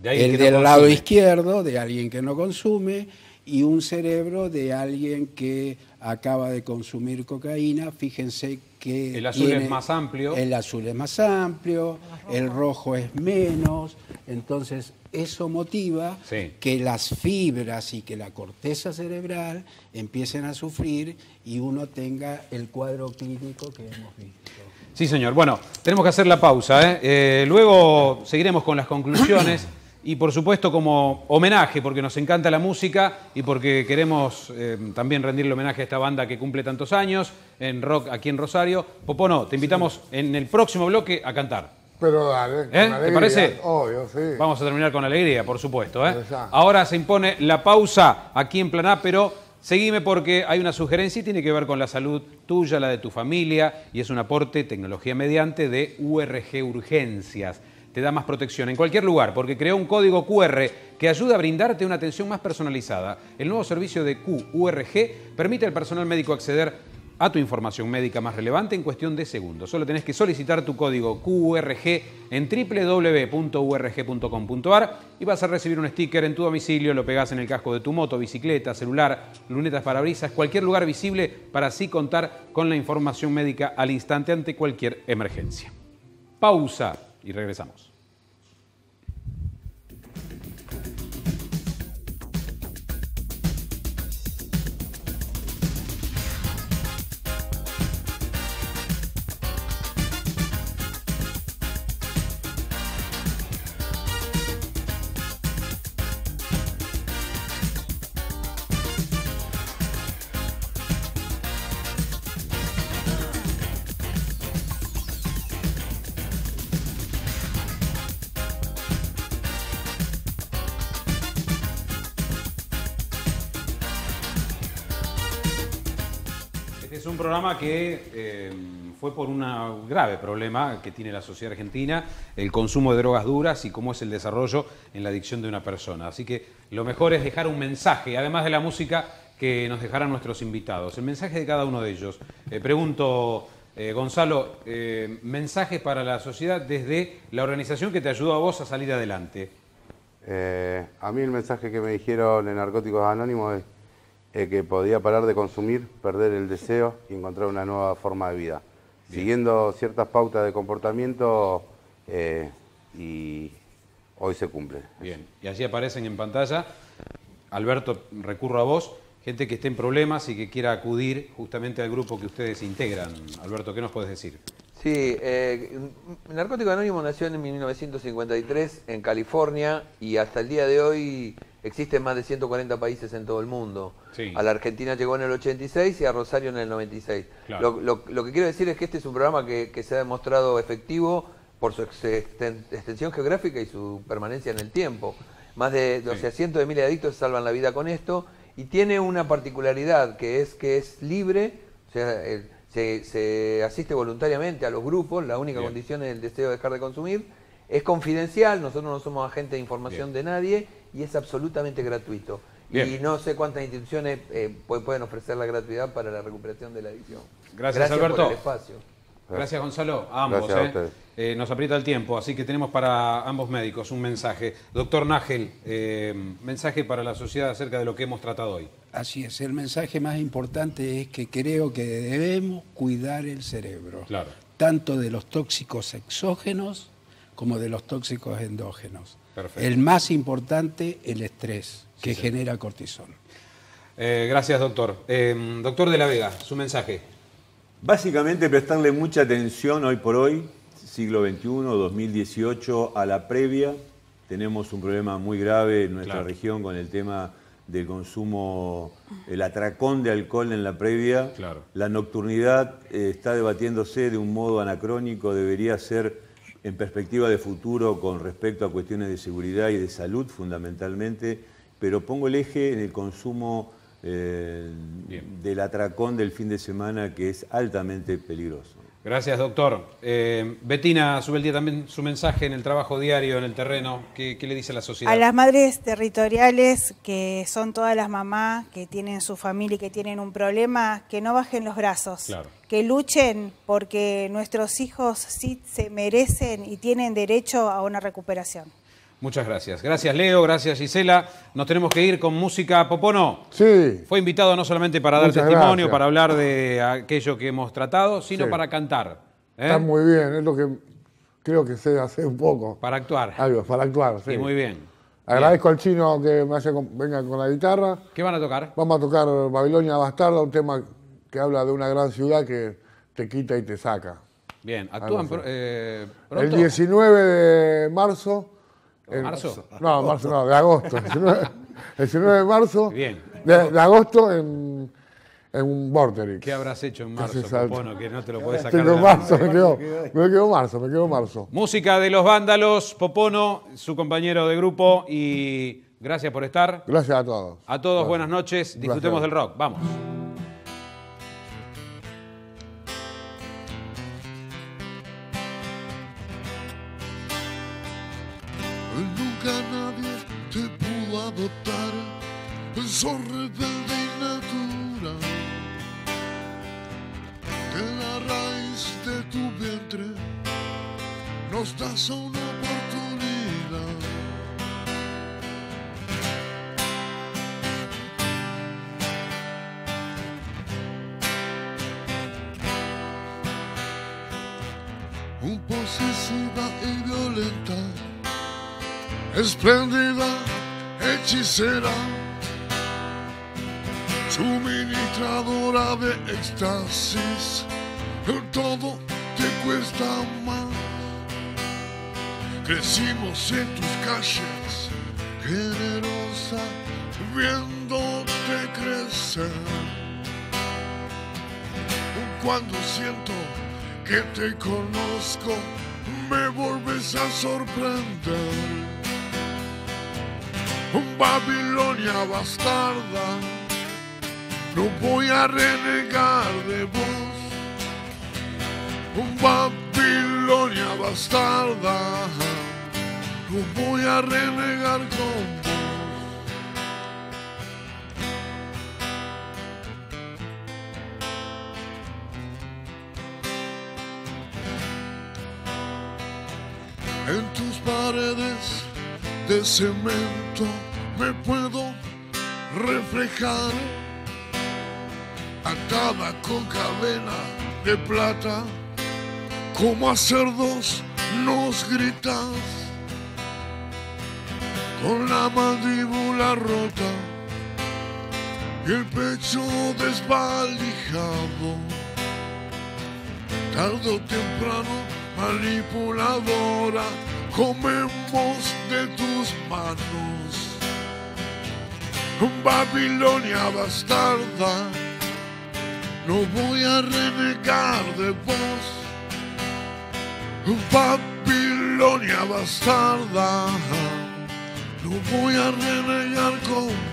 Speaker 9: el del lado izquierdo de alguien que no consume, y un cerebro de alguien que acaba de consumir cocaína. Fíjense que
Speaker 1: el azul es más amplio.
Speaker 9: El azul es más amplio, el rojo es menos. Entonces eso motiva que las fibras y que la corteza cerebral empiecen a sufrir y uno tenga el cuadro clínico que hemos visto.
Speaker 1: Sí, señor. Bueno, tenemos que hacer la pausa, luego seguiremos con las conclusiones. Y por supuesto como homenaje, porque nos encanta la música y porque queremos también rendirle homenaje a esta banda que cumple tantos años en rock aquí en Rosario. Popono, te invitamos en el próximo bloque a cantar.
Speaker 10: Pero dale, con alegría,
Speaker 1: ¿te parece?
Speaker 10: Obvio, sí.
Speaker 1: Vamos a terminar con alegría, por supuesto. Ahora se impone la pausa aquí en Plan A, pero seguime porque hay una sugerencia y tiene que ver con la salud tuya, la de tu familia, y es un aporte, tecnología mediante, de URG Urgencias. Te da más protección en cualquier lugar, porque creó un código QR que ayuda a brindarte una atención más personalizada. El nuevo servicio de QURG permite al personal médico acceder a tu información médica más relevante en cuestión de segundos. Solo tenés que solicitar tu código QURG en www.urg.com.ar y vas a recibir un sticker en tu domicilio, lo pegás en el casco de tu moto, bicicleta, celular, lunetas, parabrisas, cualquier lugar visible para así contar con la información médica al instante ante cualquier emergencia. Pausa y regresamos. Es un programa que fue por un grave problema que tiene la sociedad argentina, el consumo de drogas duras y cómo es el desarrollo en la adicción de una persona. Así que lo mejor es dejar un mensaje, además de la música que nos dejarán nuestros invitados. El mensaje de cada uno de ellos. Pregunto, Gonzalo, mensajes para la sociedad desde la organización que te ayudó a vos a salir adelante.
Speaker 7: A mí el mensaje que me dijeron en Narcóticos Anónimos es que podía parar de consumir, perder el deseo y encontrar una nueva forma de vida. Bien. Siguiendo ciertas pautas de comportamiento y hoy se cumple.
Speaker 1: Bien, y allí aparecen en pantalla, Alberto, recurro a vos, gente que esté en problemas y que quiera acudir justamente al grupo que ustedes integran. Alberto, ¿qué nos puedes decir?
Speaker 6: Sí, Narcóticos Anónimos nació en 1953 en California y hasta el día de hoy existen más de 140 países en todo el mundo. Sí. A la Argentina llegó en el 86 y a Rosario en el 96. Claro. Lo que quiero decir es que este es un programa que se ha demostrado efectivo por su extensión geográfica y su permanencia en el tiempo. Más de o sea, cientos de miles de adictos se salvan la vida con esto y tiene una particularidad que es libre, o sea, se asiste voluntariamente a los grupos, la única condición es el deseo de dejar de consumir, es confidencial, nosotros no somos agentes de información de nadie y es absolutamente gratuito. Y no sé cuántas instituciones pueden ofrecer la gratuidad para la recuperación de la adicción.
Speaker 1: Gracias Alberto.
Speaker 6: Por el espacio.
Speaker 1: Gracias Gonzalo, a ambos.
Speaker 7: Gracias a
Speaker 1: nos aprieta el tiempo, así que tenemos para ambos médicos un mensaje. Doctor Nájel, mensaje para la sociedad acerca de lo que hemos tratado hoy.
Speaker 9: Así es, el mensaje más importante es que creo que debemos cuidar el cerebro, claro, tanto de los tóxicos exógenos como de los tóxicos endógenos. Perfecto. El más importante, el estrés, que genera cortisol.
Speaker 1: Gracias, doctor. Doctor de la Vega, su mensaje.
Speaker 8: Básicamente prestarle mucha atención hoy por hoy, siglo XXI, 2018, a la previa. Tenemos un problema muy grave en nuestra región con el tema del consumo, el atracón de alcohol en la previa. Claro. La nocturnidad está debatiéndose de un modo anacrónico, debería ser en perspectiva de futuro con respecto a cuestiones de seguridad y de salud fundamentalmente, pero pongo el eje en el consumo del atracón del fin de semana, que es altamente peligroso.
Speaker 1: Gracias, doctor. Betina Subeldía, también su mensaje en el trabajo diario, en el terreno, ¿qué le dice a la sociedad?
Speaker 11: A las madres territoriales, que son todas las mamás que tienen su familia y que tienen un problema, que no bajen los brazos, claro, que luchen porque nuestros hijos sí se merecen y tienen derecho a una recuperación.
Speaker 1: Muchas gracias. Gracias, Leo. Gracias, Gisela. Nos tenemos que ir con música. Popono.
Speaker 10: Sí.
Speaker 1: Fue invitado no solamente para dar testimonio, para hablar de aquello que hemos tratado, sino para cantar.
Speaker 10: Está muy bien, es lo que creo que sé hacer un poco.
Speaker 1: Para actuar.
Speaker 10: Algo, para actuar, sí.
Speaker 1: Y muy bien.
Speaker 10: Agradezco al chino que venga con la guitarra.
Speaker 1: ¿Qué van a tocar?
Speaker 10: Vamos a tocar Babilonia Bastarda, un tema que habla de una gran ciudad que te quita y te saca.
Speaker 1: Bien. ¿Actúan pronto?
Speaker 10: El 19 de marzo.
Speaker 1: ¿Marzo?
Speaker 10: No, marzo no, de agosto. El 19 de marzo.
Speaker 1: Bien.
Speaker 10: De agosto en Vorterix.
Speaker 1: ¿Qué habrás hecho en marzo, Popono, que no te lo podés sacar de la
Speaker 10: marzo, me quedó marzo.
Speaker 1: Música de Los Vándalos, Popono, su compañero de grupo, y gracias por estar.
Speaker 10: Gracias a todos.
Speaker 1: A todos, buenas noches. Disfrutemos del rock. Vamos.
Speaker 12: Nunca nadie te pudo adoptar, sos rebelde y natural. nos das una oportunidad. Un posesiva y violenta, espléndida, hechicera, suministradora de éxtasis, todo te cuesta más. Crecimos en tus calles, generosa, viéndote crecer. Cuando siento que te conozco, me vuelves a sorprender. Babilonia bastarda, no voy a renegar de vos. Babilonia bastarda, no voy a renegar con vos. En tus paredes de cemento me puedo reflejar, atada con cadena de plata, como a cerdos nos gritas, con la mandíbula rota y el pecho desvalijado. Tarde o temprano, manipuladora, comemos de tus manos. Babilonia bastarda, no voy a renegar de vos. Babilonia bastarda, no voy a renegar con vos.